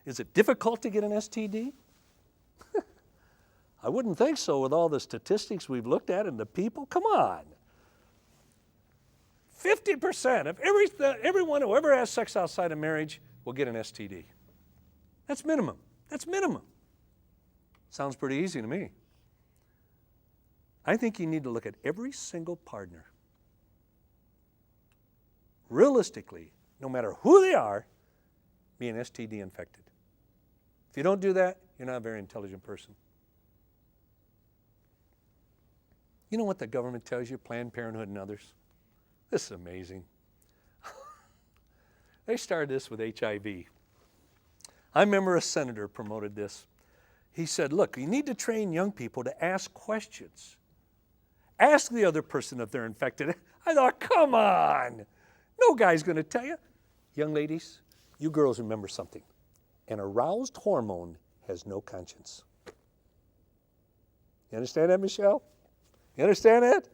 Is it difficult to get an STD? I wouldn't think so with all the statistics we've looked at and the people. Come on. 50% of everyone who ever has sex outside of marriage will get an STD. That's minimum. That's minimum. Sounds pretty easy to me. I think you need to look at every single partner. Realistically, no matter who they are, be an STD infected. If you don't do that, you're not a very intelligent person. You know what the government tells you, Planned Parenthood and others? This is amazing. They started this with HIV. I remember a senator promoted this. He said, look, you need to train young people to ask questions. Ask the other person if they're infected. I thought, come on. No guy's going to tell you. Young ladies, you girls remember something. An aroused hormone has no conscience. You understand that, Michelle? You understand that?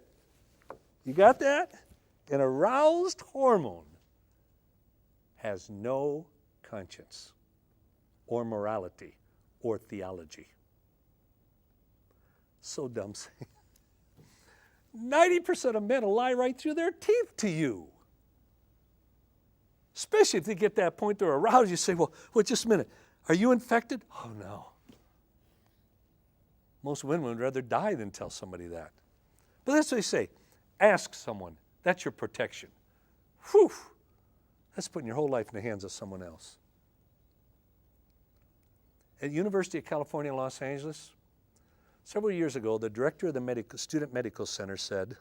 You got that? An aroused hormone has no conscience or morality or theology. So dumb saying. 90% of men will lie right through their teeth to you. Especially if they get that point they're aroused, you say, well, just a minute. Are you infected? Oh, no. Most women would rather die than tell somebody that. But that's what they say. Ask someone. That's your protection. Whew. That's putting your whole life in the hands of someone else. At the University of California, Los Angeles, several years ago, the director of the Student Medical Center said,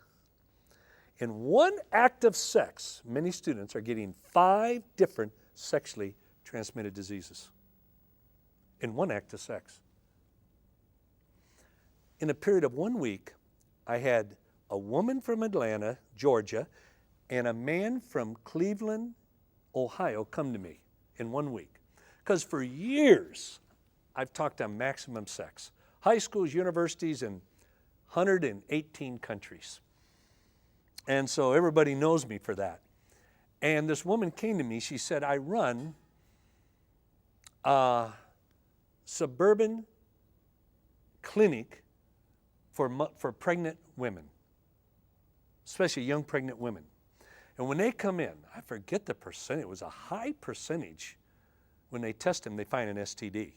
in one act of sex, many students are getting 5 different sexually transmitted diseases. In one act of sex. In a period of 1 week, I had a woman from Atlanta, Georgia, and a man from Cleveland, Ohio come to me in 1 week. Because for years, I've talked on maximum sex. High schools, universities in 118 countries. And so everybody knows me for that. And this woman came to me. She said, I run a suburban clinic for pregnant women, especially young pregnant women. And when they come in, I forget the percentage, it was a high percentage. When they test them, they find an STD.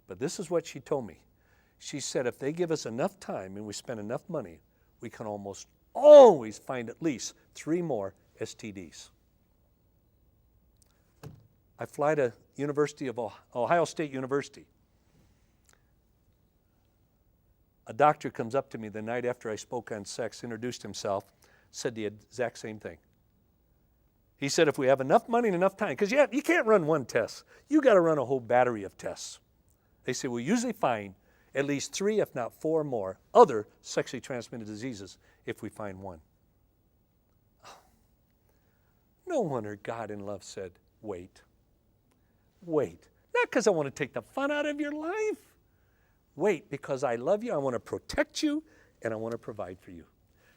But this is what she told me. She said, if they give us enough time and we spend enough money, we can almost always find at least 3 more STDs. I fly to University of Ohio State University. A doctor comes up to me the night after I spoke on sex, introduced himself, said the exact same thing. He said, if we have enough money and enough time, because you can't run one test. You got to run a whole battery of tests. They say, we'll usually find at least 3, if not 4 more other sexually transmitted diseases if we find one. No wonder God in love said, wait. Wait. Not because I want to take the fun out of your life. Wait, because I love you, I want to protect you, and I want to provide for you.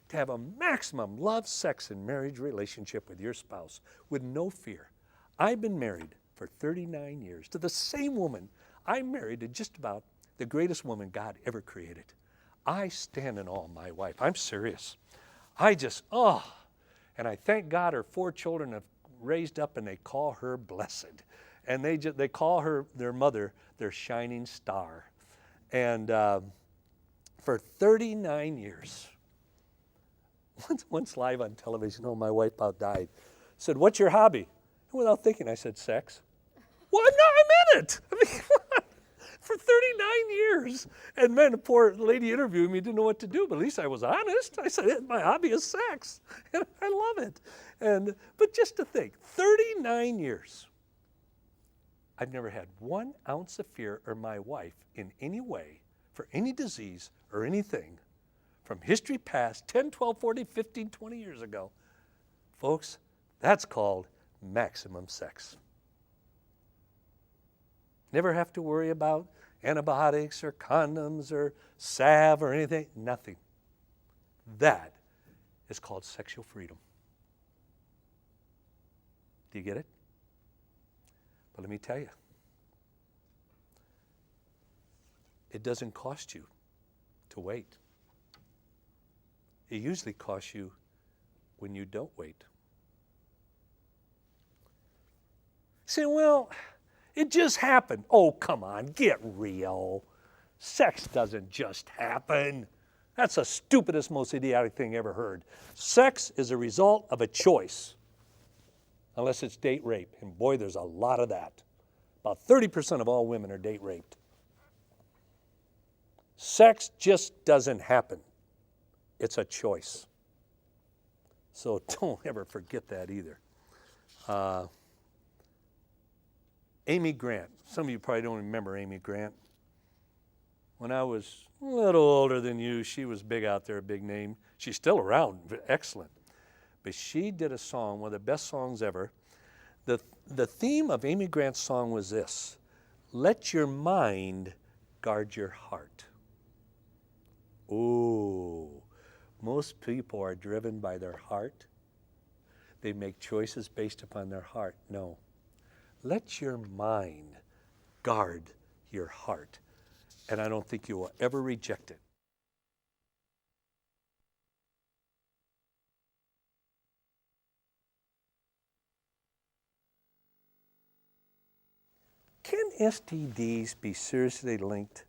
To have a maximum love, sex, and marriage relationship with your spouse with no fear. I've been married for 39 years to the same woman I married to just about the greatest woman God ever created. I stand in awe of my wife. I'm serious. And I thank God her 4 children have raised up and they call her blessed. And they call her, their mother, their shining star. And for 39 years, once live on television, my wife about died, said, what's your hobby? And without thinking, I said, sex. Well, no, I meant it. I mean, for 39 years. And man, the poor lady interviewing me didn't know what to do, but at least I was honest. I said, my hobby is sex, and I love it. But just to think, 39 years, I've never had 1 ounce of fear or my wife in any way for any disease or anything from history past 10, 12, 40, 15, 20 years ago. Folks, that's called maximum sex. Never have to worry about antibiotics or condoms or salve or anything. Nothing. That is called sexual freedom. Do you get it? But let me tell you, it doesn't cost you to wait. It usually costs you when you don't wait. Say, well, it just happened. Oh, come on, get real. Sex doesn't just happen. That's the stupidest, most idiotic thing ever heard. Sex is a result of a choice, unless it's date rape. And boy, there's a lot of that. About 30% of all women are date raped. Sex just doesn't happen. It's a choice. So don't ever forget that either. Amy Grant. Some of you probably don't remember Amy Grant. When I was a little older than you, she was big out there, a big name. She's still around, excellent. But she did a song, one of the best songs ever. The theme of Amy Grant's song was this: let your mind guard your heart. Ooh, most people are driven by their heart. They make choices based upon their heart. No. Let your mind guard your heart. And I don't think you will ever reject it. Can STDs be seriously linked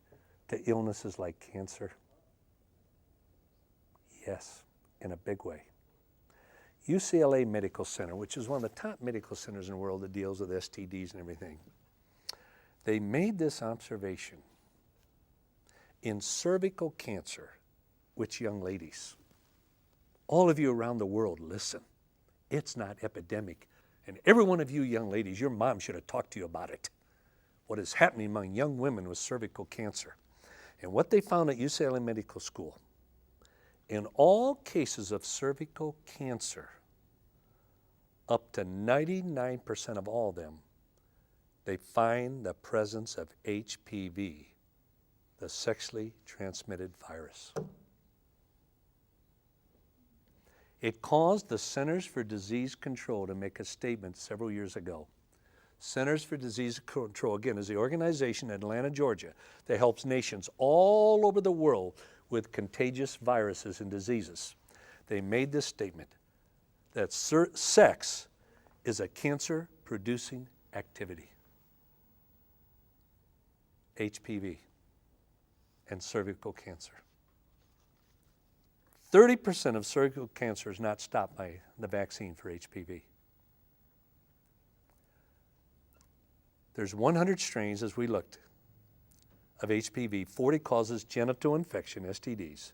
to illnesses like cancer? Yes, in a big way. UCLA Medical Center, which is one of the top medical centers in the world that deals with STDs and everything, they made this observation. In cervical cancer, which young ladies, all of you around the world, listen, it's not epidemic. And every one of you young ladies, your mom should have talked to you about it. What is happening among young women with cervical cancer. And what they found at UCLA Medical School, in all cases of cervical cancer, up to 99% of all of them, they find the presence of HPV, the sexually transmitted virus. It caused the Centers for Disease Control to make a statement several years ago. Centers for Disease Control, again, is the organization in Atlanta, Georgia, that helps nations all over the world with contagious viruses and diseases. They made this statement that sex is a cancer-producing activity. HPV and cervical cancer. 30% of cervical cancer is not stopped by the vaccine for HPV. There's 100 strains, as we looked, of HPV. 40 causes genital infection, STDs.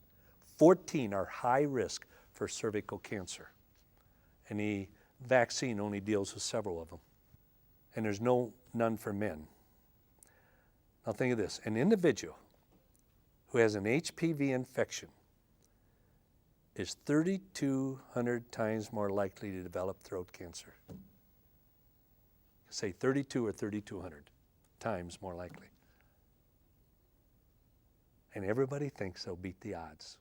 14 are high risk for cervical cancer. And the vaccine only deals with several of them. And there's none for men. Now think of this. An individual who has an HPV infection is 3,200 times more likely to develop throat cancer. Say 32 or 3,200 times more likely. And everybody thinks they'll beat the odds.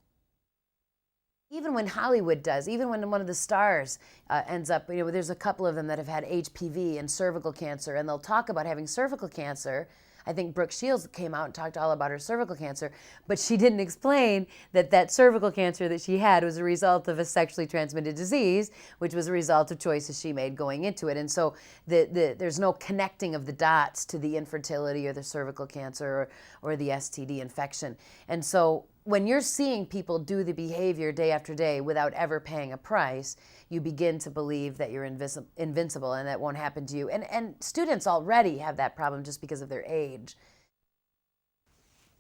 Even when Hollywood does, even when one of the stars ends up, there's a couple of them that have had HPV and cervical cancer, and they'll talk about having cervical cancer. I think Brooke Shields came out and talked all about her cervical cancer, but she didn't explain that cervical cancer that she had was a result of a sexually transmitted disease, which was a result of choices she made going into it. And so there's no connecting of the dots to the infertility or the cervical cancer or the STD infection. And so when you're seeing people do the behavior day after day without ever paying a price, you begin to believe that you're invincible and that won't happen to you. And students already have that problem just because of their age.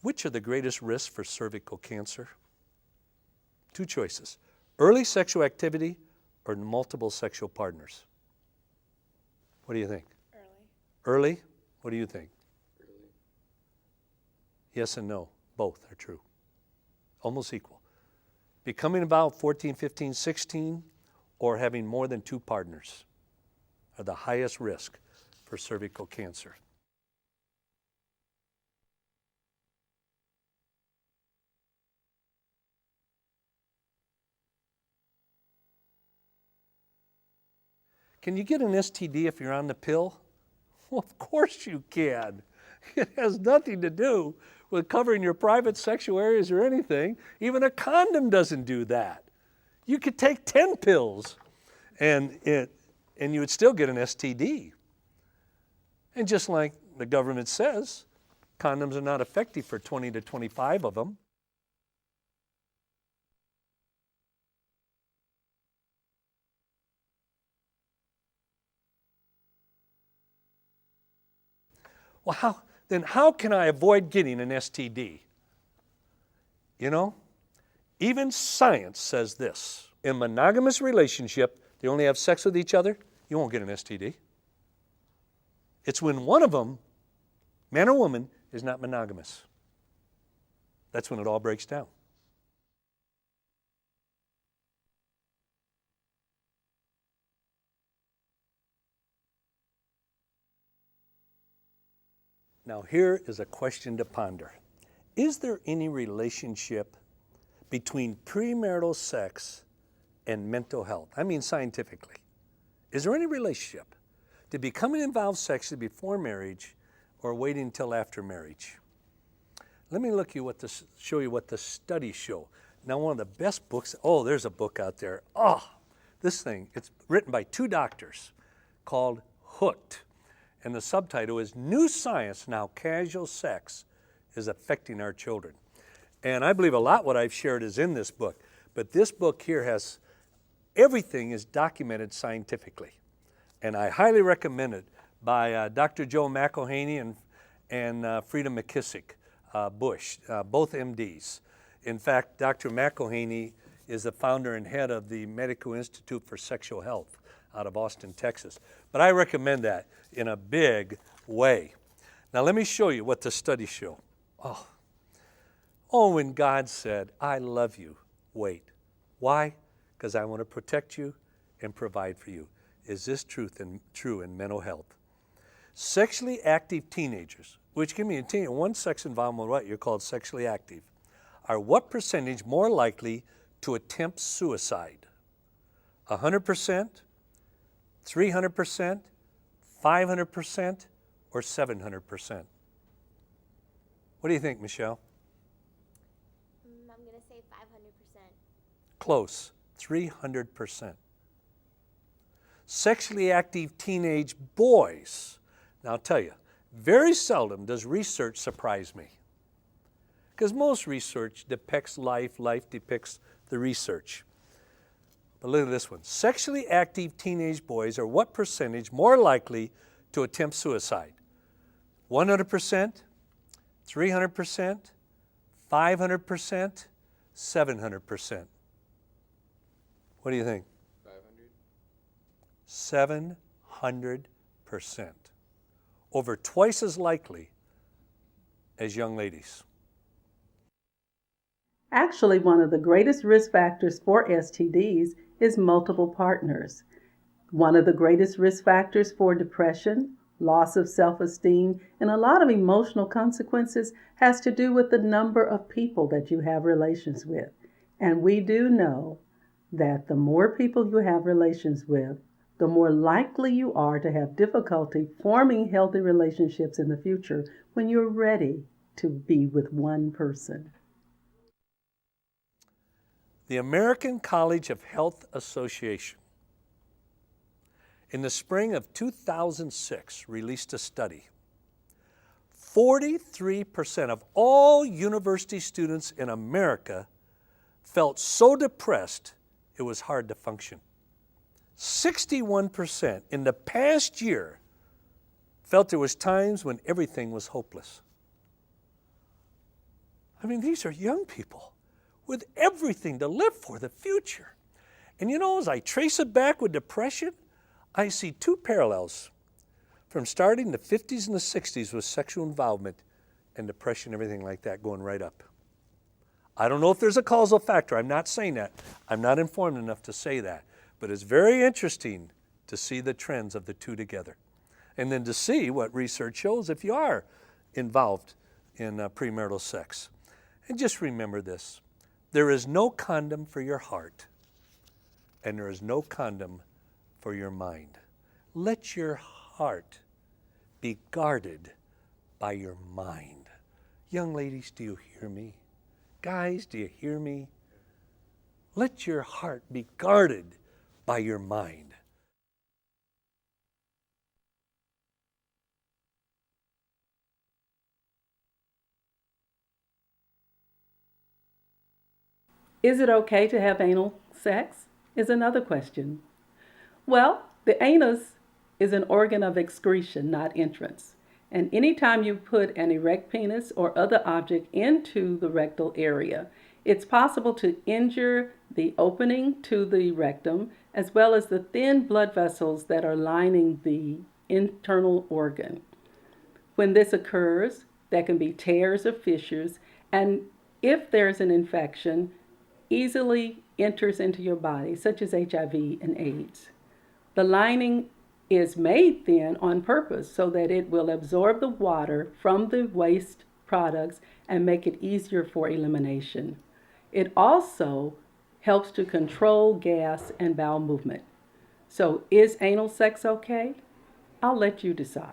Which are the greatest risks for cervical cancer? Two choices: early sexual activity or multiple sexual partners. What do you think? Early. Early? What do you think? Early. Yes and no. Both are true. Almost equal. Becoming about 14, 15, 16, or having more than 2 partners are the highest risk for cervical cancer. Can you get an STD if you're on the pill? Well, of course you can. It has nothing to do with covering your private sexual areas or anything. Even a condom doesn't do that. You could take 10 pills and you would still get an STD. And just like the government says, condoms are not effective for 20 to 25 of them. Well, how can I avoid getting an STD? You know, even science says this. In a monogamous relationship, they only have sex with each other, you won't get an STD. It's when one of them, man or woman, is not monogamous. That's when it all breaks down. Now here is a question to ponder. Is there any relationship between premarital sex and mental health? I mean scientifically. Is there any relationship to becoming involved sexually before marriage or waiting until after marriage? Let me show you what the studies show. Now one of the best books, there's a book out there. This thing, it's written by 2 doctors called Hooked. And the subtitle is New Science Now Casual Sex is Affecting Our Children. And I believe a lot what I've shared is in this book. But this book here has, everything is documented scientifically. And I highly recommend it by Dr. Joe McElhaney and Frida McKissick Bush, both MDs. In fact, Dr. McElhaney is the founder and head of the Medical Institute for Sexual Health out of Austin, Texas. But I recommend that in a big way. Now let me show you what the studies show. When God said, I love you, wait. Why? Because I want to protect you and provide for you. Is this true in mental health? Sexually active teenagers, which can be one sex involvement, what you're called sexually active, are what percentage more likely to attempt suicide? 100%, 300%, 500%, or 700%? What do you think, Michelle? I'm going to say 500%. Close, 300%. Sexually active teenage boys. Now I'll tell you, very seldom does research surprise me. Because most research depicts life, life depicts the research. But look at this one. Sexually active teenage boys are what percentage more likely to attempt suicide? 100%, 300%, 500%, 700%. What do you think? 500. 700%. Over twice as likely as young ladies. Actually, one of the greatest risk factors for STDs is multiple partners. One of the greatest risk factors for depression, loss of self-esteem, and a lot of emotional consequences has to do with the number of people that you have relations with. And we do know that the more people you have relations with, the more likely you are to have difficulty forming healthy relationships in the future when you're ready to be with one person. The American College of Health Association in the spring of 2006 released a study. 43% of all university students in America felt so depressed it was hard to function. 61% in the past year felt there was times when everything was hopeless. I mean, these are young people with everything to live for, the future. And you know, as I trace it back with depression, I see 2 parallels from starting the 50s and the 60s with sexual involvement and depression, everything like that going right up. I don't know if there's a causal factor. I'm not saying that. I'm not informed enough to say that. But it's very interesting to see the trends of the 2 together. And then to see what research shows if you are involved in premarital sex. And just remember this. There is no condom for your heart, and there is no condom for your mind. Let your heart be guarded by your mind. Young ladies, do you hear me? Guys, do you hear me? Let your heart be guarded by your mind. Is it okay to have anal sex? Is another question. Well, the anus is an organ of excretion, not entrance. And anytime you put an erect penis or other object into the rectal area, it's possible to injure the opening to the rectum as well as the thin blood vessels that are lining the internal organ. When this occurs, there can be tears or fissures, and if there's an infection, easily enters into your body, such as HIV and AIDS. The lining is made thin on purpose so that it will absorb the water from the waste products and make it easier for elimination. It also helps to control gas and bowel movement. So is anal sex okay? I'll let you decide.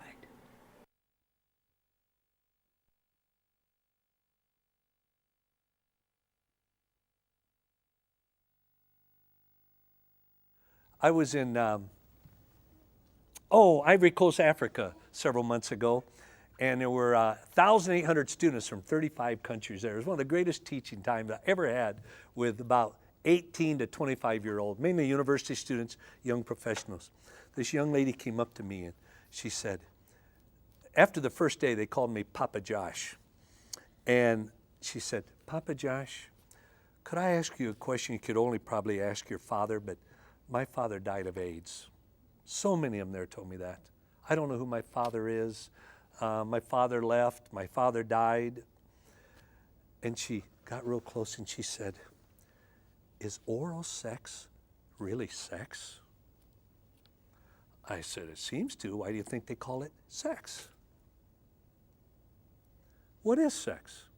I was in Ivory Coast, Africa several months ago, and there were 1,800 students from 35 countries there. It was one of the greatest teaching times I ever had with about 18 to 25-year-old, mainly university students, young professionals. This young lady came up to me and she said, after the first day they called me Papa Josh, and she said, Papa Josh, could I ask you a question you could only probably ask your father, but my father died of AIDS. So many of them there told me that. I don't know who my father is. My father left. My father died. And she got real close and she said, is oral sex really sex? I said, it seems to. Why do you think they call it sex? What is sex?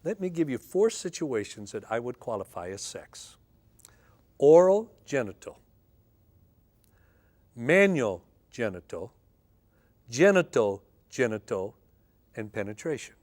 Let me give you 4 situations that I would qualify as sex. Oral genital, manual genital, genital genital, and penetration.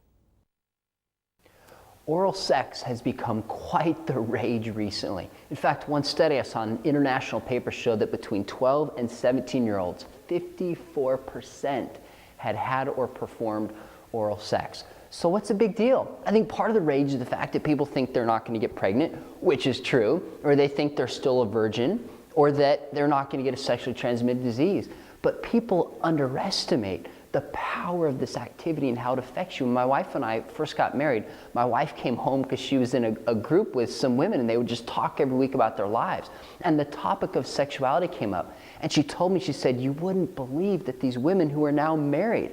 Oral sex has become quite the rage recently. In fact, one study I saw in an international paper showed that between 12 and 17-year-olds, 54% had had or performed oral sex. So what's the big deal? I think part of the rage is the fact that people think they're not going to get pregnant, which is true, or they think they're still a virgin, or that they're not going to get a sexually transmitted disease. But people underestimate the power of this activity and how it affects you. When my wife and I first got married, my wife came home because she was in a group with some women and they would just talk every week about their lives. And the topic of sexuality came up. And she told me, she said, you wouldn't believe that these women who are now married,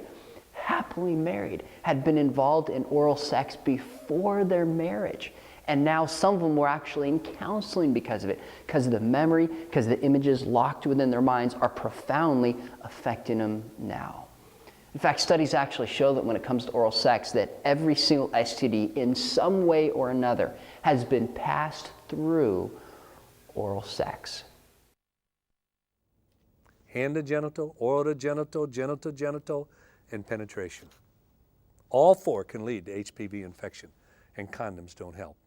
happily married, had been involved in oral sex before their marriage. And now some of them were actually in counseling because of it, because of the memory, because the images locked within their minds are profoundly affecting them now. In fact, studies actually show that when it comes to oral sex, that every single STD in some way or another has been passed through oral sex. Hand to genital, oral to genital, genital to genital, and penetration. All 4 can lead to HPV infection, and condoms don't help.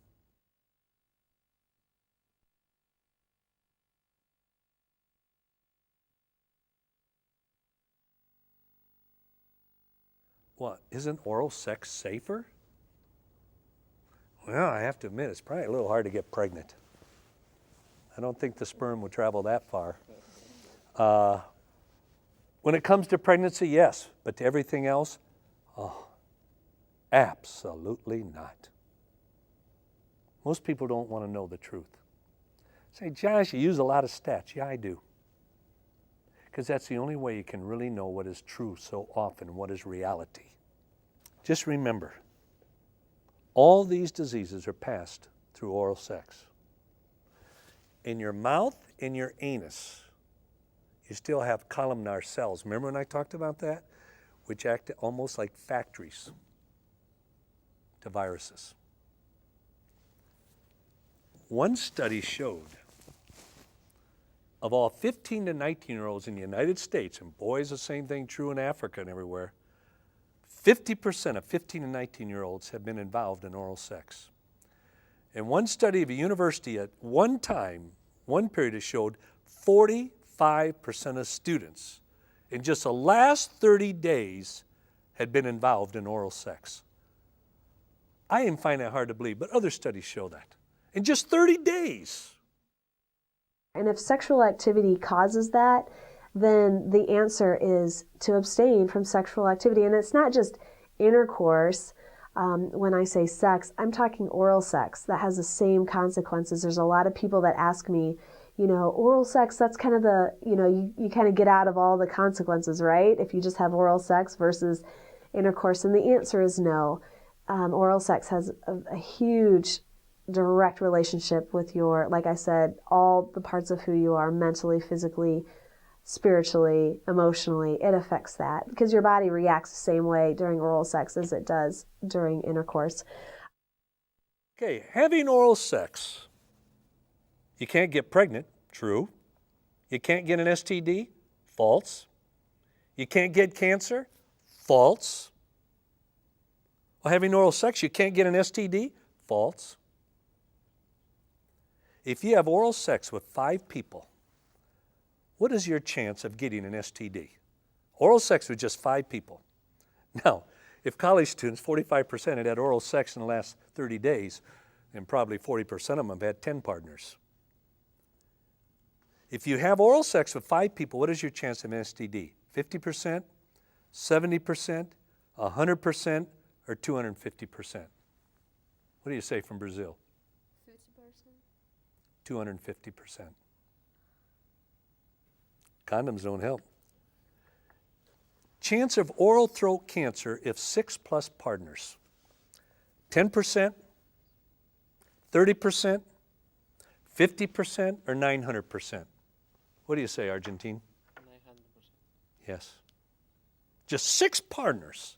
What, isn't oral sex safer? Well, I have to admit, it's probably a little hard to get pregnant. I don't think the sperm would travel that far. When it comes to pregnancy, yes, but to everything else, absolutely not. Most people don't want to know the truth. Say, Josh, you use a lot of stats. Yeah, I do. Because that's the only way you can really know what is true so often, what is reality. Just remember, all these diseases are passed through oral sex. In your mouth, in your anus, you still have columnar cells. Remember when I talked about that? Which act almost like factories to viruses. One study showed of all 15 to 19-year-olds in the United States, and boy, is the same thing true in Africa and everywhere, 50% of 15 and 19-year-olds have been involved in oral sex. And one study of a university at one time, one period, has showed 45% of students in just the last 30 days had been involved in oral sex. I even find that hard to believe, but other studies show that. In just 30 days. And if sexual activity causes that, then the answer is to abstain from sexual activity. And it's not just intercourse. When I say sex, I'm talking oral sex. That has the same consequences. There's a lot of people that ask me, oral sex, that's kind of the, you kind of get out of all the consequences, right? If you just have oral sex versus intercourse. And the answer is no. Oral sex has a huge direct relationship with your, like I said, all the parts of who you are, mentally, physically, spiritually, emotionally. It affects that because your body reacts the same way during oral sex as it does during intercourse. Okay, having oral sex. You can't get pregnant, true. You can't get an STD, false. You can't get cancer, false. Well, having oral sex, you can't get an STD, false. If you have oral sex with 5 people, what is your chance of getting an STD? Oral sex with just 5 people. Now, if college students, 45% had oral sex in the last 30 days, and probably 40% of them have had 10 partners. If you have oral sex with 5 people, what is your chance of an STD? 50%, 70%, 100%, or 250%? What do you say from Brazil? 250%. Condoms don't help. Chance of oral throat cancer if 6+ partners. 10%, 30%, 50%, or 900%? What do you say, Argentine? 900%. Yes. Just 6 partners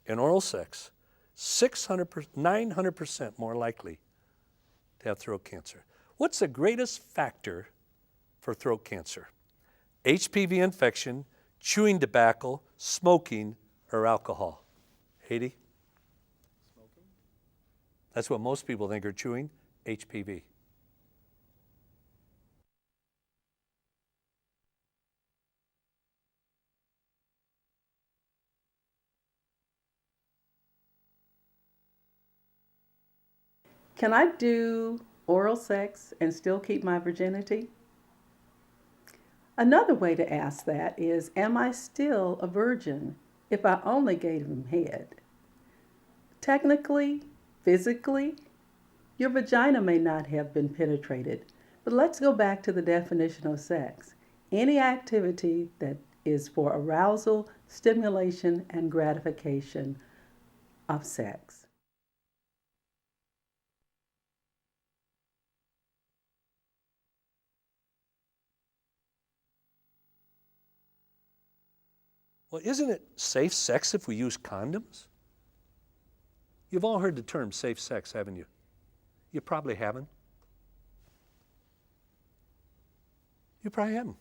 in oral sex, 900% more likely to have throat cancer. What's the greatest factor for throat cancer? HPV infection, chewing tobacco, smoking, or alcohol? Haiti? Smoking? That's what most people think are chewing, HPV. Can I do oral sex and still keep my virginity? Another way to ask that is, am I still a virgin if I only gave him head? Technically, physically, your vagina may not have been penetrated, but let's go back to the definition of sex. Any activity that is for arousal, stimulation, and gratification of sex. Well, isn't it safe sex if we use condoms? You've all heard the term safe sex, haven't you? You probably haven't. You probably haven't.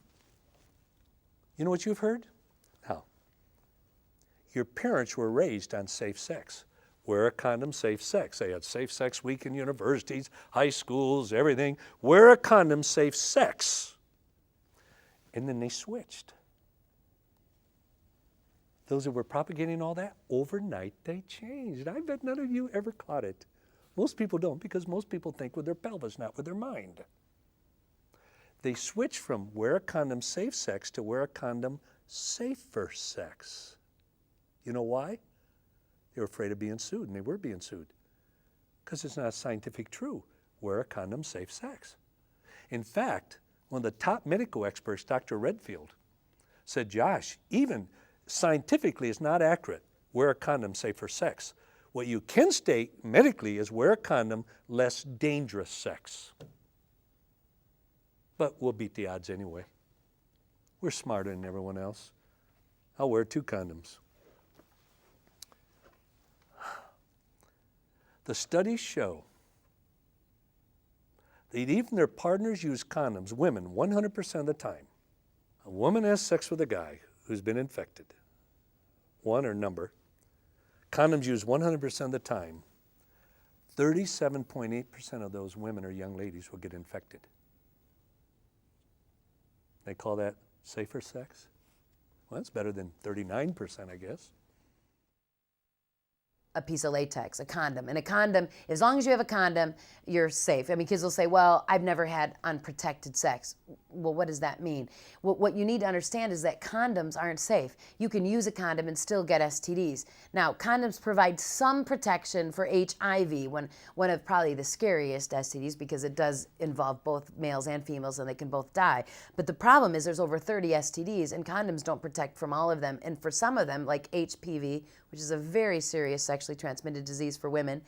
You know what you've heard? Now, your parents were raised on safe sex. Wear a condom, safe sex. They had safe sex week in universities, high schools, everything. Wear a condom, safe sex. And then they switched. Those that were propagating all that, overnight they changed. I bet none of you ever caught it. Most people don't, because most people think with their pelvis, not with their mind. They switched from wear a condom, safe sex to wear a condom, safer sex. You know why? They were afraid of being sued, and they were being sued. Because it's not scientific true. Wear a condom, safe sex. In fact, one of the top medical experts, Dr. Redfield, said, Josh, even scientifically it's not accurate. Wear a condom, safer sex. What you can state medically is wear a condom, less dangerous sex. But we'll beat the odds anyway. We're smarter than everyone else. I'll wear 2 condoms. The studies show that even their partners use condoms, women 100% of the time. A woman has sex with a guy who's been infected, one or number, condoms used 100% of the time, 37.8% of those women or young ladies will get infected. They call that safer sex? Well, that's better than 39%, I guess. A piece of latex, a condom. And a condom, as long as you have a condom, you're safe. I mean, kids will say, well, I've never had unprotected sex. Well, what does that mean? Well, what you need to understand is that condoms aren't safe. You can use a condom and still get STDs. Now, condoms provide some protection for HIV, one of probably the scariest STDs, because it does involve both males and females and they can both die. But the problem is there's over 30 STDs and condoms don't protect from all of them. And for some of them, like HPV, which is a very serious sexually transmitted disease for women,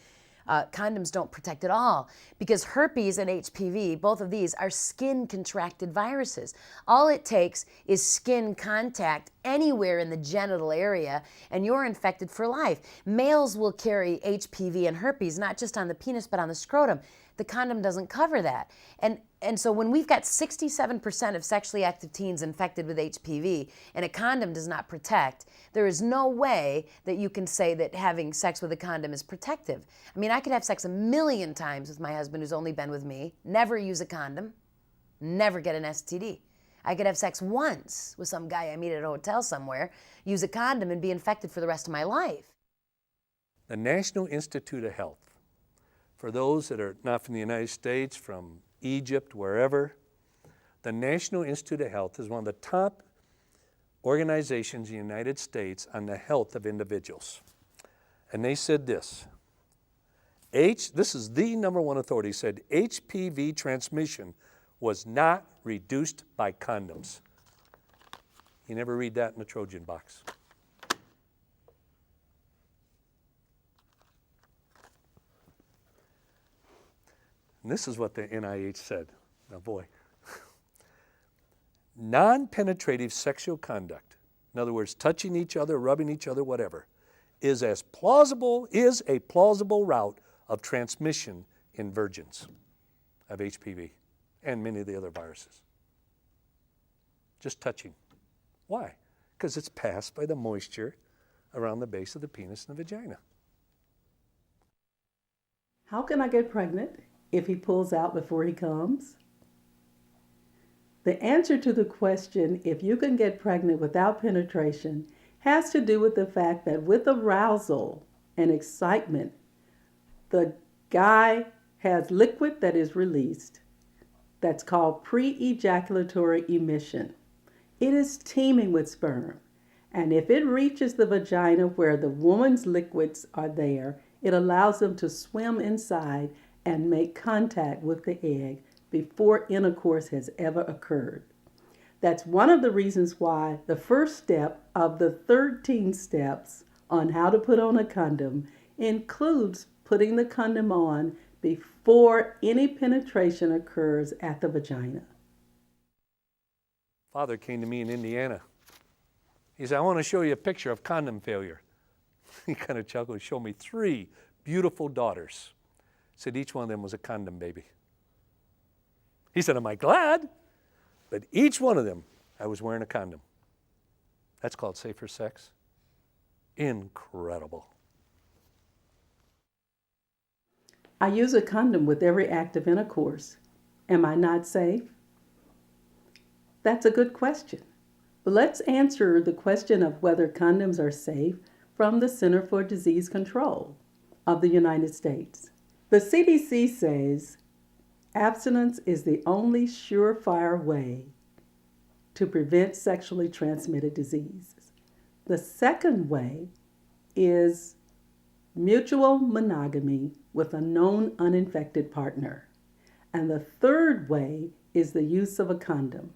condoms don't protect at all, because herpes and HPV, both of these are skin contracted viruses. All it takes is skin contact anywhere in the genital area and you're infected for life. Males will carry HPV and herpes, not just on the penis, but on the scrotum. The condom doesn't cover that. And so when we've got 67% of sexually active teens infected with HPV and a condom does not protect, there is no way that you can say that having sex with a condom is protective. I mean, I could have sex 1,000,000 times with my husband who's only been with me, never use a condom, never get an STD. I could have sex once with some guy I meet at a hotel somewhere, use a condom and be infected for the rest of my life. The National Institute of Health, for those that are not from the United States, from Egypt, wherever, the National Institute of Health is one of the top organizations in the United States on the health of individuals. And they said this, this is the #1 authority, said HPV transmission was not reduced by condoms. You never read that in the Trojan box. And this is what the NIH said. Now, boy. Non-penetrative sexual conduct, in other words, touching each other, rubbing each other, whatever, is a plausible route of transmission in virgins of HPV and many of the other viruses. Just touching. Why? Because it's passed by the moisture around the base of the penis and the vagina. How can I get pregnant if he pulls out before he comes? The answer to the question, if you can get pregnant without penetration, has to do with the fact that with arousal and excitement, the guy has liquid that is released that's called pre-ejaculatory emission. It is teeming with sperm, and if it reaches the vagina where the woman's liquids are there, it allows them to swim inside and make contact with the egg before intercourse has ever occurred. That's one of the reasons why the first step of the 13 steps on how to put on a condom includes putting the condom on before any penetration occurs at the vagina. Father came to me in Indiana. He said, I want to show you a picture of condom failure. He kind of chuckled, showed me 3 beautiful daughters. Said each one of them was a condom baby. He said, am I glad? But each one of them, I was wearing a condom. That's called safer sex. Incredible. I use a condom with every act of intercourse. Am I not safe? That's a good question. But let's answer the question of whether condoms are safe from the Center for Disease Control of the United States. The CDC says abstinence is the only surefire way to prevent sexually transmitted diseases. The second way is mutual monogamy with a known uninfected partner. And the third way is the use of a condom.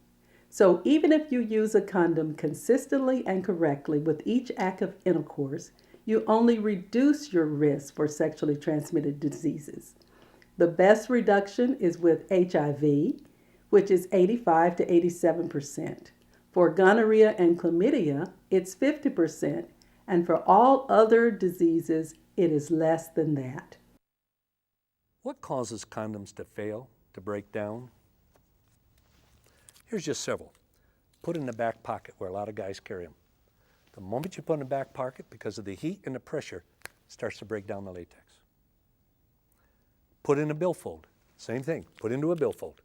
So even if you use a condom consistently and correctly with each act of intercourse, you only reduce your risk for sexually transmitted diseases. The best reduction is with HIV, which is 85 to 87%. For gonorrhea and chlamydia, it's 50%. And for all other diseases, it is less than that. What causes condoms to fail, to break down? Here's just several. Put in the back pocket where a lot of guys carry them. The moment you put in the back pocket, because of the heat and the pressure, starts to break down the latex. Put in a billfold, same thing, put into a billfold.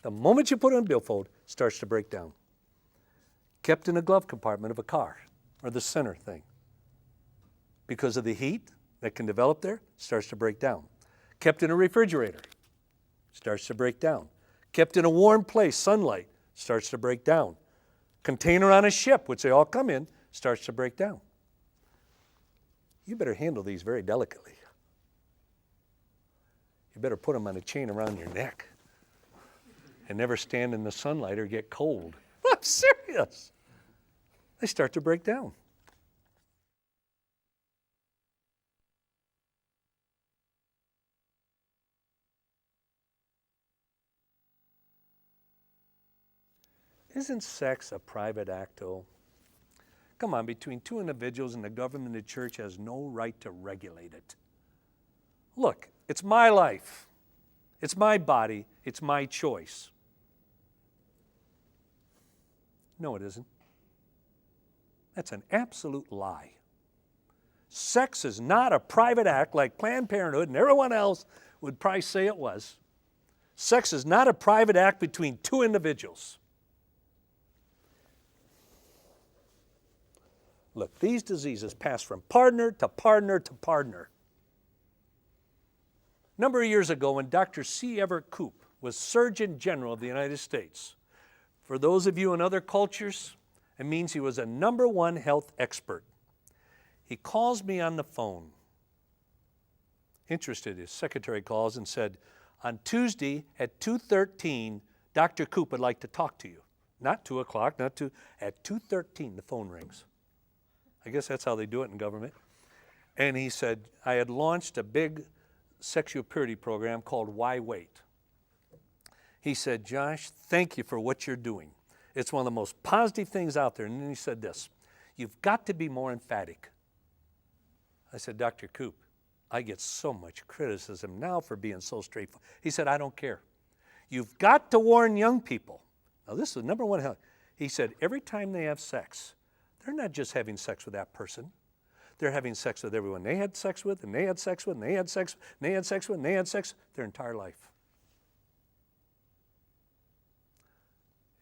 The moment you put it in a billfold, it starts to break down. Kept in a glove compartment of a car, or the center thing. Because of the heat that can develop there, starts to break down. Kept in a refrigerator, starts to break down. Kept in a warm place, sunlight, starts to break down. Container on a ship, which they all come in, starts to break down. You better handle these very delicately. You better put them on a chain around your neck and never stand in the sunlight or get cold. I'm serious. They start to break down. Isn't sex a private act, though? Come on, between two individuals and the government, the church has no right to regulate it. Look, it's my life. It's my body. It's my choice. No, it isn't. That's an absolute lie. Sex is not a private act like Planned Parenthood and everyone else would probably say it was. Sex is not a private act between two individuals. Look, these diseases pass from partner to partner to partner. A number of years ago, when Dr. C. Everett Koop was Surgeon General of the United States, for those of you in other cultures, it means he was a #1 health expert. He calls me on the phone. Interested, his secretary calls and said, on Tuesday at 2:13, Dr. Koop would like to talk to you. Not 2 o'clock, not 2, at 2:13 the phone rings. I guess that's how they do it in government. And he said, I had launched a big sexual purity program called Why Wait? He said, Josh, thank you for what you're doing. It's one of the most positive things out there. And then he said this, you've got to be more emphatic. I said, Dr. Koop, I get so much criticism now for being so straightforward. He said, I don't care. You've got to warn young people. Now this is #1 health. He said, every time they have sex, they're not just having sex with that person. They're having sex with everyone they had sex with, and they had sex with, and they had sex, and they had sex with, and they had sex their entire life.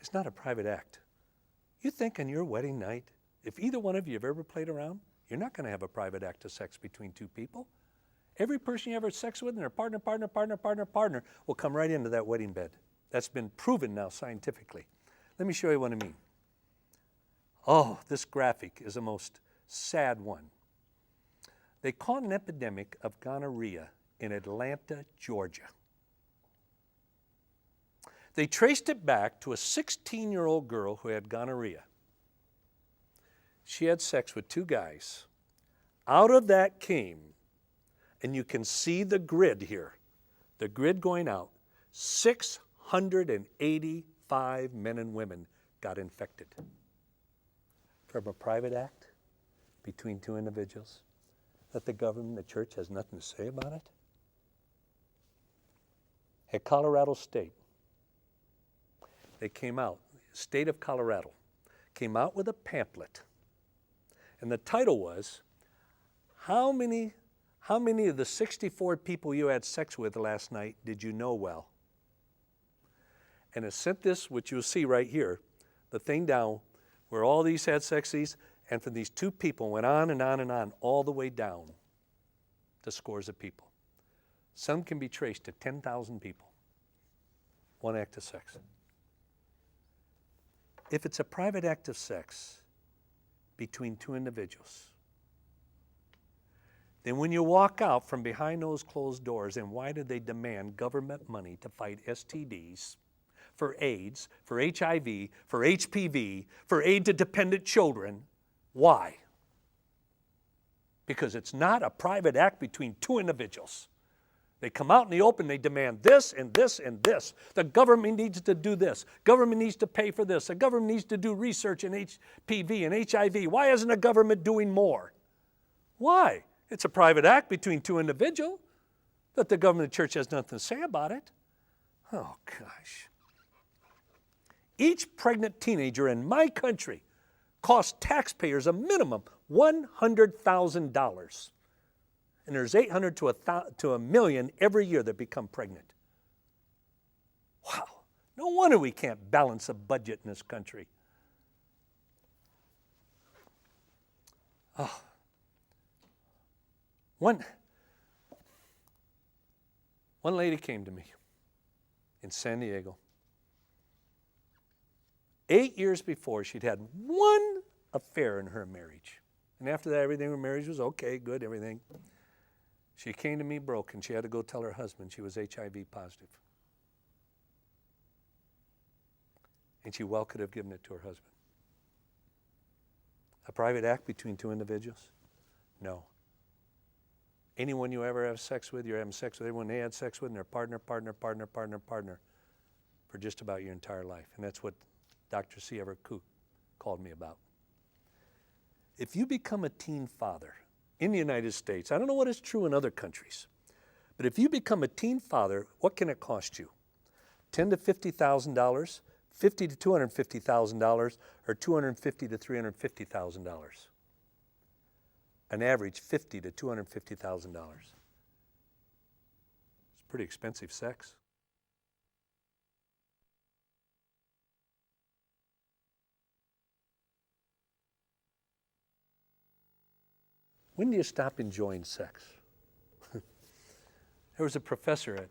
It's not a private act. You think on your wedding night, if either one of you have ever played around, you're not going to have a private act of sex between two people. Every person you ever had sex with and their partner will come right into that wedding bed. That's been proven now scientifically. Let me show you what I mean. Oh, this graphic is the most sad one. They caught an epidemic of gonorrhea in Atlanta, Georgia. They traced it back to a 16-year-old girl who had gonorrhea. She had sex with 2 guys. Out of that came, and you can see the grid here, the grid going out, 685 men and women got infected. From a private act between 2 individuals that the government, the church has nothing to say about it? At Colorado State, they came out, state of Colorado, came out with a pamphlet. And the title was, how many of the 64 people you had sex with last night did you know well? And it sent this, which you'll see right here, the thing down, where all these had sex, and from these 2 people went on and on and on, all the way down to scores of people. Some can be traced to 10,000 people. One act of sex. If it's a private act of sex between 2 individuals, then when you walk out from behind those closed doors, and why do they demand government money to fight STDs, for AIDS, for HIV, for HPV, for AIDS-dependent children? Why? Because it's not a private act between 2 individuals. They come out in the open, they demand this and this and this. The government needs to do this. Government needs to pay for this. The government needs to do research in HPV and HIV. Why isn't the government doing more? Why? It's a private act between 2 individuals, but the government and the church has nothing to say about it. Oh, gosh. Each pregnant teenager in my country, cost taxpayers a minimum $100,000. And there's 800 to a million every year that become pregnant. Wow. No wonder we can't balance a budget in this country. Oh. One lady came to me in San Diego. 8 years before, she'd had one affair in her marriage. And after that, everything in her marriage was okay, good, everything. She came to me broken. She had to go tell her husband she was HIV positive. And she well could have given it to her husband. A private act between two individuals? No. Anyone you ever have sex with, you're having sex with everyone they had sex with, and their partner for just about your entire life. And that's what Dr. C. Everett Koch called me about. If you become a teen father in the United States, I don't know what is true in other countries, but if you become a teen father, what can it cost you? $10,000 to $50,000, $50,000 to $250,000, or $250,000 to $350,000. An average $50,000 to $250,000. It's pretty expensive sex. When do you stop enjoying sex? There was a professor at,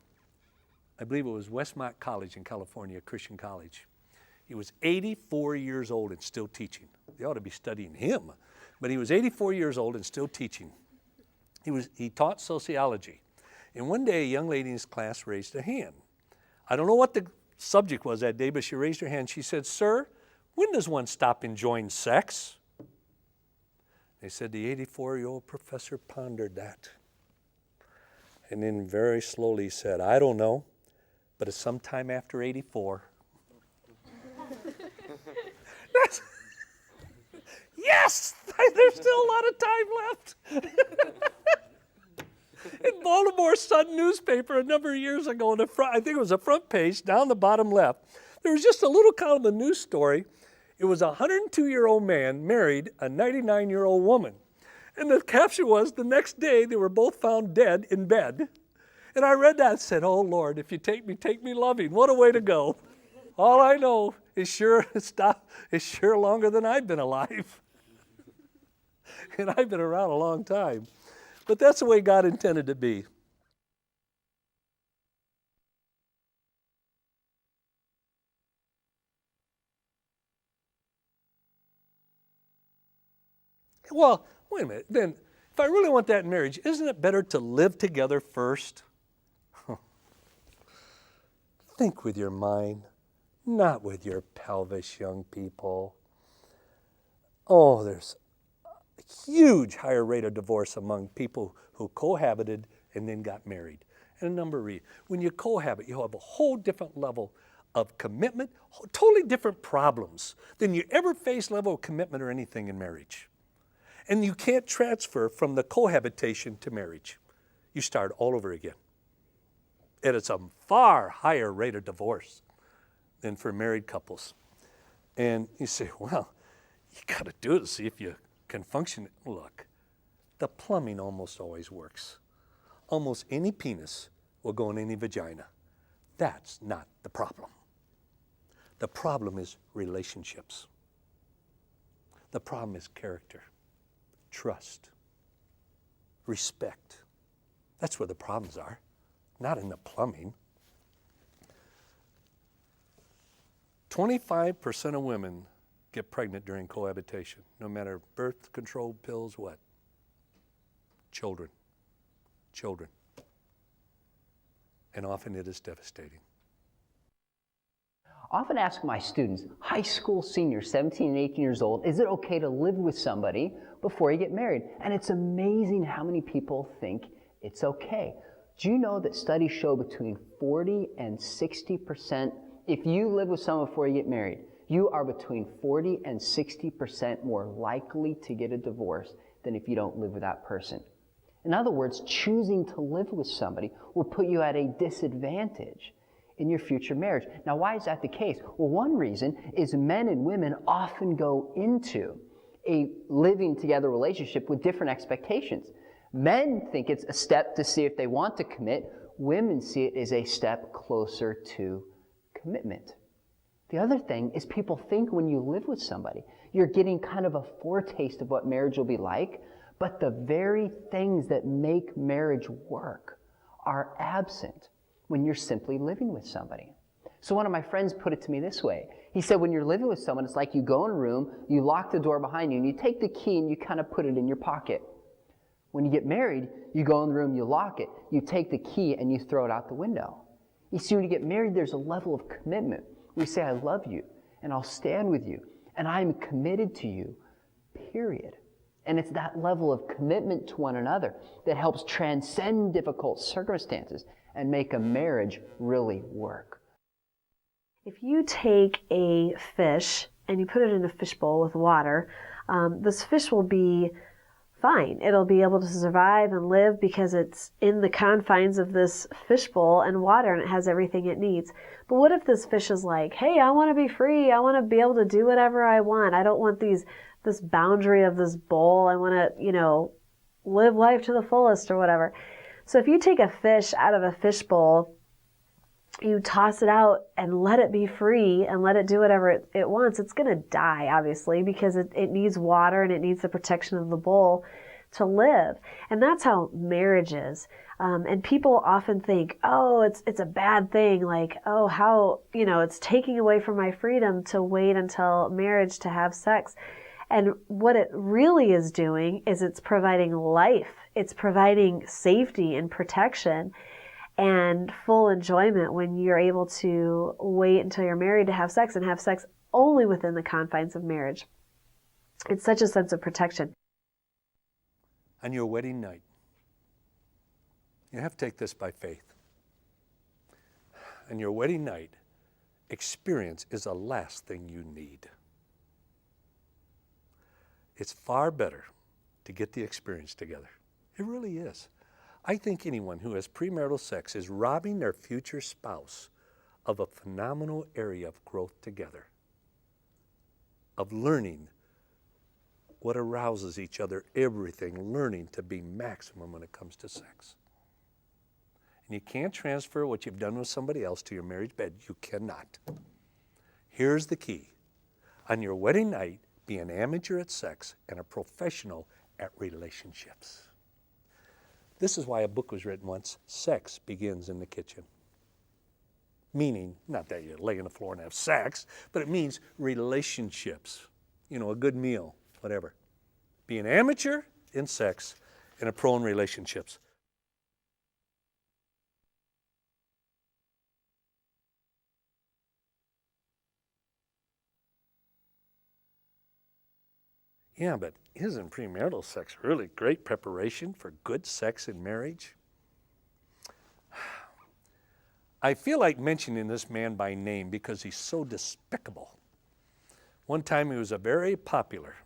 I believe it was Westmont College in California, Christian college. He was 84 years old and still teaching. They ought to be studying him. But he was 84 years old and still teaching. He taught sociology. And one day a young lady in his class raised a hand. I don't know what the subject was that day, but she raised her hand. She said, "Sir, when does one stop enjoying sex?" They said the 84-year-old professor pondered that. And then very slowly said, "I don't know, but it's sometime after 84. Yes! There's still a lot of time left. In Baltimore Sun newspaper a number of years ago, in the front, I think it was the front page, down the bottom left, there was just a little column of news story. It was a 102-year-old man married a 99-year-old woman. And the caption was, the next day they were both found dead in bed. And I read that and said, "Oh, Lord, if you take me loving. What a way to go. All I know is sure longer than I've been alive." And I've been around a long time. But that's the way God intended to be. Well, wait a minute. Then, if I really want that in marriage, isn't it better to live together first? Think with your mind, not with your pelvis, young people. Oh, there's a huge higher rate of divorce among people who cohabited and then got married. And a number of reasons. When you cohabit, you have a whole different level of commitment, totally different problems than you ever face level of commitment or anything in marriage. And you can't transfer from the cohabitation to marriage. You start all over again. And it's a far higher rate of divorce than for married couples. And you say, well, you got to do it to see if you can function. Look, the plumbing almost always works. Almost any penis will go in any vagina. That's not the problem. The problem is relationships. The problem is character, trust, respect. That's where the problems are, not in the plumbing. 25% of women get pregnant during cohabitation, no matter birth control pills, what? Children. And often it is devastating. I often ask my students, high school seniors, 17 and 18 years old, is it okay to live with somebody before you get married? And it's amazing how many people think it's okay. Do you know that studies show between 40 and 60%, if you live with someone before you get married, you are between 40 and 60% more likely to get a divorce than if you don't live with that person. In other words, choosing to live with somebody will put you at a disadvantage in your future marriage. Now, why is that the case? Well, one reason is men and women often go into a living together relationship with different expectations. Men think it's a step to see if they want to commit. Women see it as a step closer to commitment. The other thing is people think when you live with somebody, you're getting kind of a foretaste of what marriage will be like, but the very things that make marriage work are absent when you're simply living with somebody. So one of my friends put it to me this way. He said, when you're living with someone, it's like you go in a room, you lock the door behind you, and you take the key and you kind of put it in your pocket. When you get married, you go in the room, you lock it, you take the key and you throw it out the window. You see, when you get married, there's a level of commitment. We say, I love you, and I'll stand with you, and I'm committed to you, period. And it's that level of commitment to one another that helps transcend difficult circumstances and make a marriage really work. If you take a fish and you put it in a fishbowl with water, this fish will be fine. It'll be able to survive and live because it's in the confines of this fishbowl and water, and it has everything it needs. But what if this fish is like, hey, I want to be free. I want to be able to do whatever I want. I don't want this boundary of this bowl. I want to, live life to the fullest or whatever. So if you take a fish out of a fishbowl, you toss it out and let it be free and let it do whatever it wants, it's going to die, obviously, because it needs water and it needs the protection of the bowl to live. And that's how marriage is. And people often think, oh, it's a bad thing. Like, oh, how, it's taking away from my freedom to wait until marriage to have sex. And what it really is doing is it's providing life. It's providing safety and protection and full enjoyment when you're able to wait until you're married to have sex and have sex only within the confines of marriage. It's such a sense of protection. On your wedding night, you have to take this by faith. On your wedding night, experience is the last thing you need. It's far better to get the experience together. It really is. I think anyone who has premarital sex is robbing their future spouse of a phenomenal area of growth together, of learning what arouses each other, everything, learning to be maximum when it comes to sex. And you can't transfer what you've done with somebody else to your marriage bed. You cannot. Here's the key. On your wedding night, be an amateur at sex and a professional at relationships. This is why a book was written once, Sex Begins in the Kitchen. Meaning, not that you lay on the floor and have sex, but it means relationships. A good meal, whatever. Be an amateur in sex and a pro in relationships. Yeah, but isn't premarital sex really great preparation for good sex in marriage? I feel like mentioning this man by name because he's so despicable. One time he was a very popular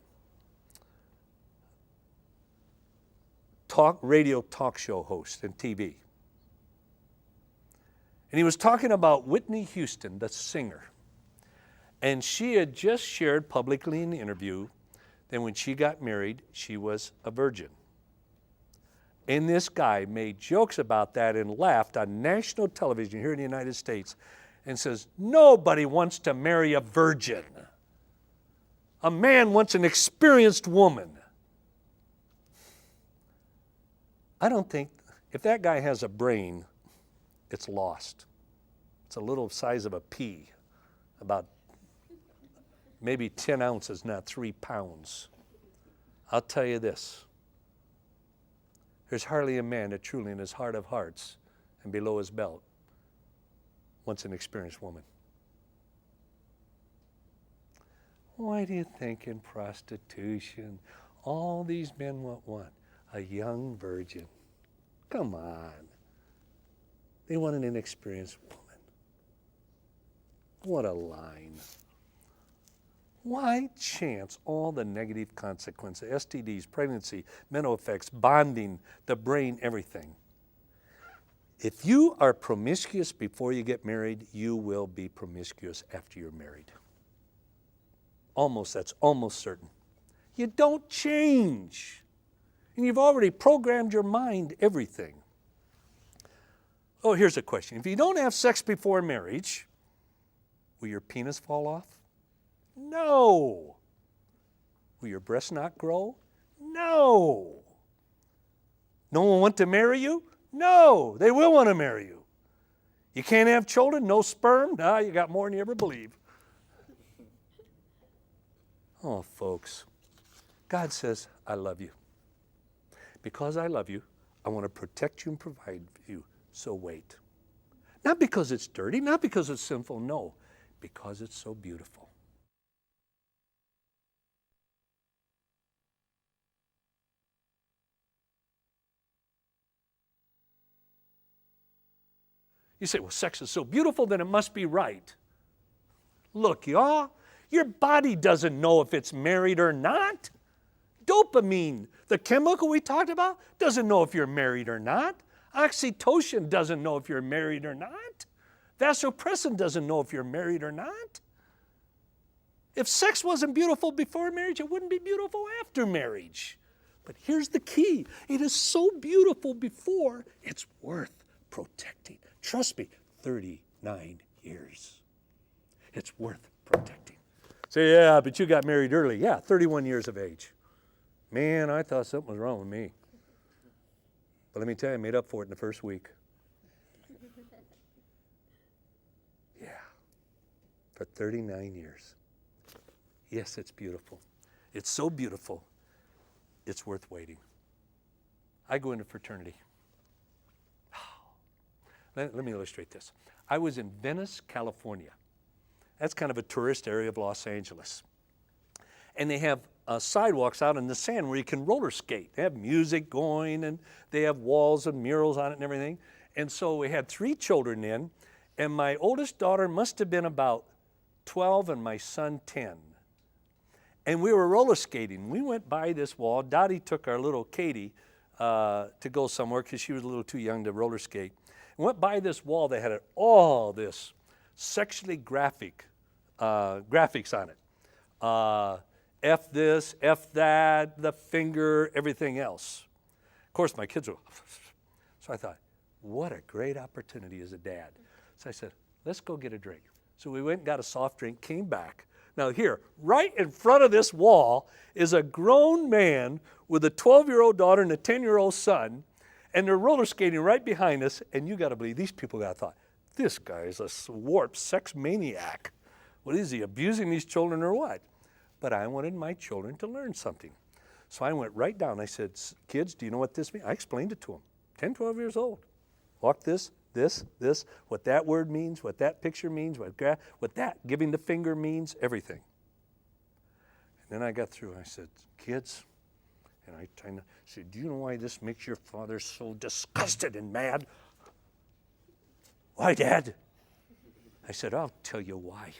radio talk show host and TV. And he was talking about Whitney Houston, the singer. And she had just shared publicly in the interview that when she got married, she was a virgin. And this guy made jokes about that and laughed on national television here in the United States and says, nobody wants to marry a virgin. A man wants an experienced woman. I don't think, if that guy has a brain, it's lost. It's a little size of a pea, about maybe 10 ounces, not 3 pounds. I'll tell you this. There's hardly a man that truly in his heart of hearts and below his belt wants an experienced woman. Why do you think in prostitution all these men want what? A young virgin. Come on. They want an inexperienced woman. What a line. Why chance all the negative consequences, STDs, pregnancy, mental effects, bonding, the brain, everything? If you are promiscuous before you get married, you will be promiscuous after you're married. That's almost certain. You don't change. And you've already programmed your mind everything. Oh, here's a question. If you don't have sex before marriage, will your penis fall off? No. Will your breasts not grow? No. No one want to marry you? No. They will want to marry you. You can't have children? No sperm? Nah, you got more than you ever believe. Oh, folks. God says, I love you. Because I love you, I want to protect you and provide for you. So wait. Not because it's dirty, not because it's sinful, no. Because it's so beautiful. You say, well, sex is so beautiful, then it must be right. Look, y'all, your body doesn't know if it's married or not. Dopamine, the chemical we talked about, doesn't know if you're married or not. Oxytocin doesn't know if you're married or not. Vasopressin doesn't know if you're married or not. If sex wasn't beautiful before marriage, it wouldn't be beautiful after marriage. But here's the key. It is so beautiful before, it's worth protecting. Trust me, 39 years. It's worth protecting. Say, yeah, but you got married early. Yeah, 31 years of age. Man, I thought something was wrong with me. But let me tell you, I made up for it in the first week. Yeah, for 39 years. Yes, it's beautiful. It's so beautiful, it's worth waiting. I go into fraternity. Let me illustrate this. I was in Venice, California. That's kind of a tourist area of Los Angeles. And they have sidewalks out in the sand where you can roller skate. They have music going, and they have walls and murals on it and everything. And so we had 3 children in, and my oldest daughter must have been about 12 and my son 10. And we were roller skating. We went by this wall. Dottie took our little Katie to go somewhere because she was a little too young to roller skate. We went by this wall that had all this sexually graphics on it. F this, F that, the finger, everything else. Of course, my kids were, so I thought, what a great opportunity as a dad. So I said, let's go get a drink. So we went and got a soft drink, came back. Now here, right in front of this wall is a grown man with a 12-year-old daughter and a 10-year-old son, and they're roller skating right behind us, and you got to believe these people got to thought, this guy is a warped sex maniac. What is he, abusing these children or what? But I wanted my children to learn something. So I went right down. I said, kids, do you know what this means? I explained it to them, 10, 12 years old. Walk this, what that word means, what that picture means, what that giving the finger means, everything. And then I got through. I said, kids, and I said, do you know why this makes your father so disgusted and mad? Why, Dad? I said, I'll tell you why.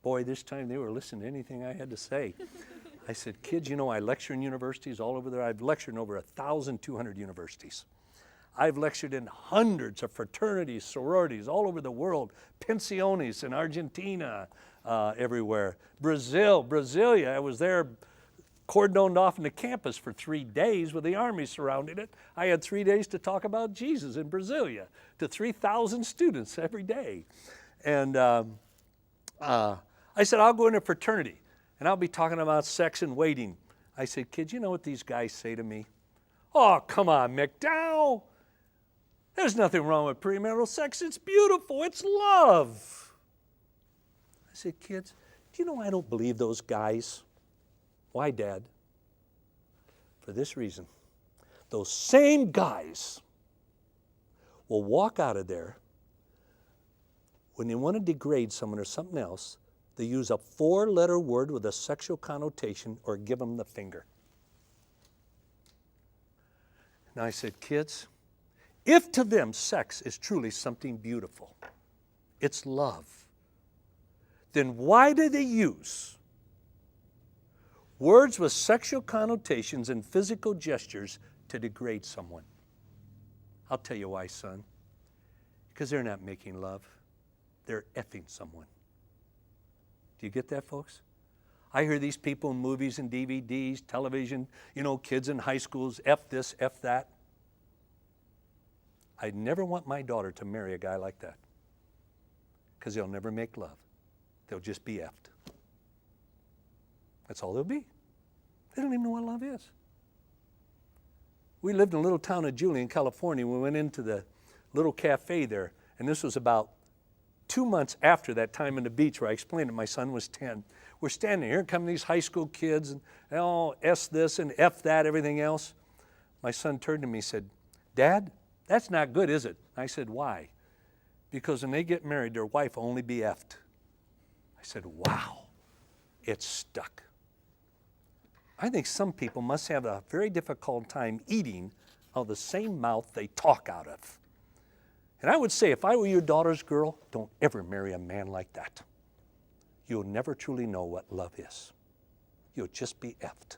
Boy, this time they were listening to anything I had to say. I said, kids, you know, I lecture in universities all over there. I've lectured in over 1,200 universities. I've lectured in hundreds of fraternities, sororities all over the world, pensiones in Argentina, everywhere. Brasilia, I was there cordoned off in the campus for 3 days with the army surrounding it. I had 3 days to talk about Jesus in Brasilia to 3,000 students every day. And I said, I'll go into fraternity, and I'll be talking about sex and waiting. I said, kids, you know what these guys say to me? Oh, come on, McDowell. There's nothing wrong with premarital sex. It's beautiful. It's love. I said, kids, do you know I don't believe those guys? Why, Dad? For this reason. Those same guys will walk out of there when they want to degrade someone or something else. They use a 4-letter word with a sexual connotation or give them the finger. And I said, kids, if to them sex is truly something beautiful, it's love, then why do they use words with sexual connotations and physical gestures to degrade someone? I'll tell you why, son. Because they're not making love. They're effing someone. Do you get that, folks? I hear these people in movies and DVDs, television, you know, kids in high schools, F this, F that. I'd never want my daughter to marry a guy like that, because they'll never make love. They'll just be effed. That's all they'll be. They don't even know what love is. We lived in a little town of Julian, California. We went into the little cafe there, and this was about 2 months after that time on the beach where I explained that my son was 10. We're standing here, come these high school kids, and oh, S this and F that, everything else. My son turned to me and said, "Dad, that's not good, is it?" I said, "Why?" "Because when they get married, their wife will only be effed." I said, "Wow, it's stuck." I think some people must have a very difficult time eating out of the same mouth they talk out of. And I would say, if I were your daughter's girl, don't ever marry a man like that. You'll never truly know what love is. You'll just be effed.